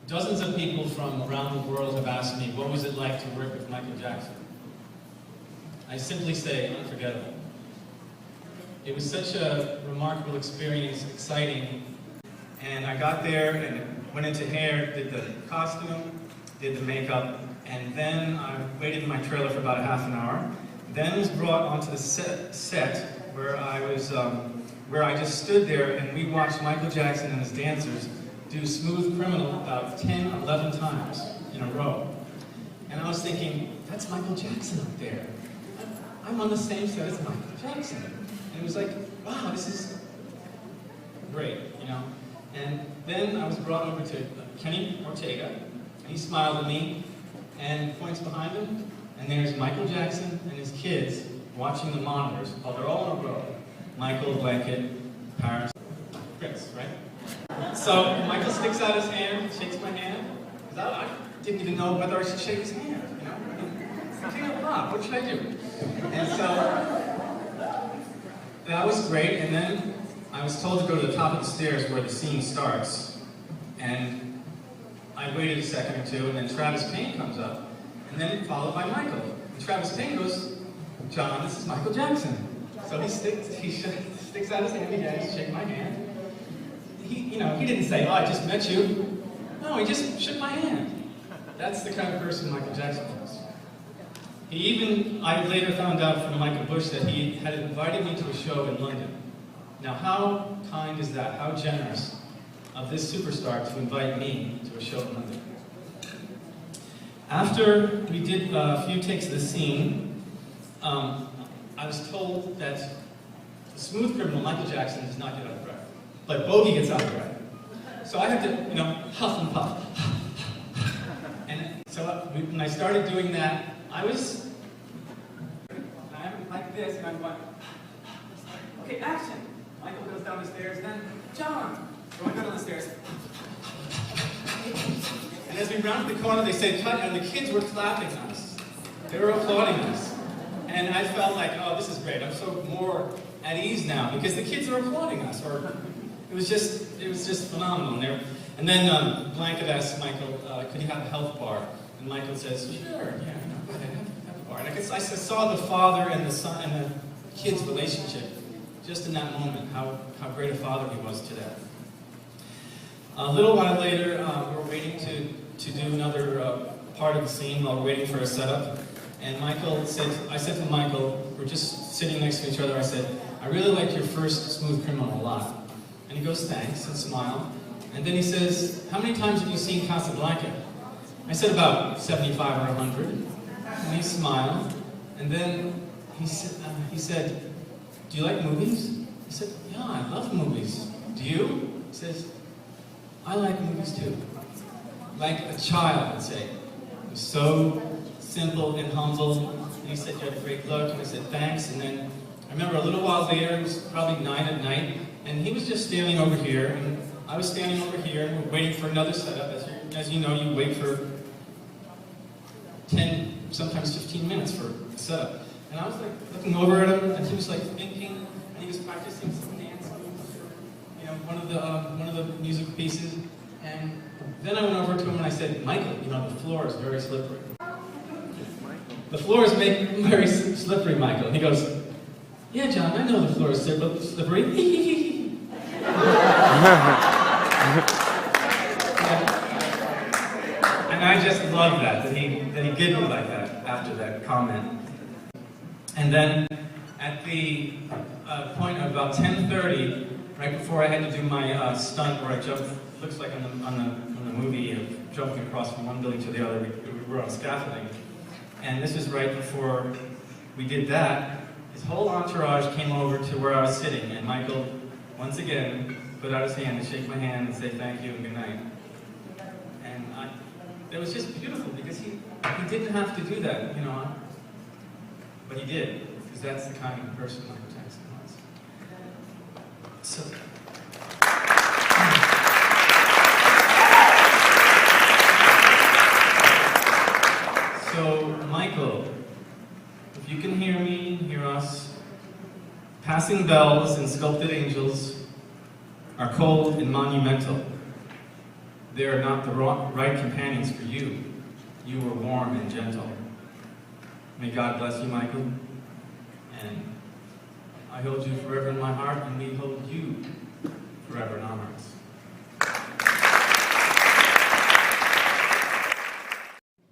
Dozens of people from around the world have asked me, what was it like to work with Michael Jackson? I simply say, unforgettable. It was such a remarkable experience, exciting, and I got there and went into hair, did the costume, did the makeup, and then I waited in my trailer for about a half an hour, then was brought onto the set where I just stood there and we watched Michael Jackson and his dancers do Smooth Criminal about 10, 11 times in a row. And I was thinking, that's Michael Jackson up there. I'm on the same set as Michael Jackson. And it was like, wow, this is great, you know? And then I was brought over to Kenny Ortega, and he smiled at me and points behind him, and there's Michael Jackson and his kids watching the monitors. Oh, they're all in a row. Michael, Blanket, Paris, Prince, right? So Michael sticks out his hand, shakes my hand, because I didn't even know whether I should shake his hand, you know? I mean, king of pop, what should I do? And so that was great, and then I was told to go to the top of the stairs where the scene starts, and I waited a second or two, and then Travis Payne comes up, and then followed by Michael. And Travis Payne goes, John, this is Michael Jackson. So he sticks out his hand again to shake my hand. He didn't say, oh, I just met you. No, he just shook my hand. That's the kind of person Michael Jackson was. I later found out from Michael Bush that he had invited me to a show in London. Now, how kind is that? How generous of this superstar to invite me to a show in London. After we did a few takes of the scene, I was told that the Smooth Criminal, Michael Jackson, does not get out of breath. But Bogey gets out of breath. So I had to, huff and puff. And so when I started doing that, I'm like this, and I'm going, okay, action. Michael goes down the stairs, then John. So I go down the stairs. And as we rounded the corner, they said cut, and the kids were clapping us. They were applauding us. And I felt like, oh, this is great. I'm so more at ease now because the kids are applauding us. It was just phenomenal. And then Blanket asked Michael, could he have a health bar? And Michael says, sure, yeah, go ahead, have a bar. And I saw the father and the son and the kids' relationship just in that moment, how great a father he was to them. A little while later, we were waiting to do another part of the scene while we're waiting for a setup. And I said to Michael, we're just sitting next to each other, I said, I really like your first Smooth Criminal a lot. And he goes, thanks, and smiled. And then he says, how many times have you seen Casablanca? I said, about 75 or 100. And he smiled. And then he said, do you like movies? I said, yeah, I love movies. Do you? He says, I like movies too. Like a child would say. It was so simple and humble. And he said, you had a great look. And I said, thanks. And then I remember a little while later, it was probably 9 at night, and he was just standing over here, and I was standing over here, and we're waiting for another setup. As you know, you wait for 10, sometimes 15 minutes for a setup. And I was like looking over at him, and he was like thinking, and he was practicing some dance moves, one of the music pieces. And then I went over to him and I said, Michael, the floor is very slippery. The floor is very slippery, Michael. And he goes, yeah, John, I know the floor is slippery. And I just love that he giggled like that after that comment. And then at the point of about 10:30, right before I had to do my stunt where I jumped, looks like on the movie of jumping across from one building to the other, we were on scaffolding. And this was right before we did that. His whole entourage came over to where I was sitting, and Michael, once again, put out his hand and shake my hand and say thank you and good night. And it was just beautiful because he didn't have to do that, but he did, because that's the kind of person Michael Jackson was. So Michael, if you can hear me, hear us, passing bells and sculpted angels are cold and monumental. they are not the right companions for you. You were warm and gentle. May God bless you, Michael. And I hold you forever in my heart, and we hold you forever in our hearts.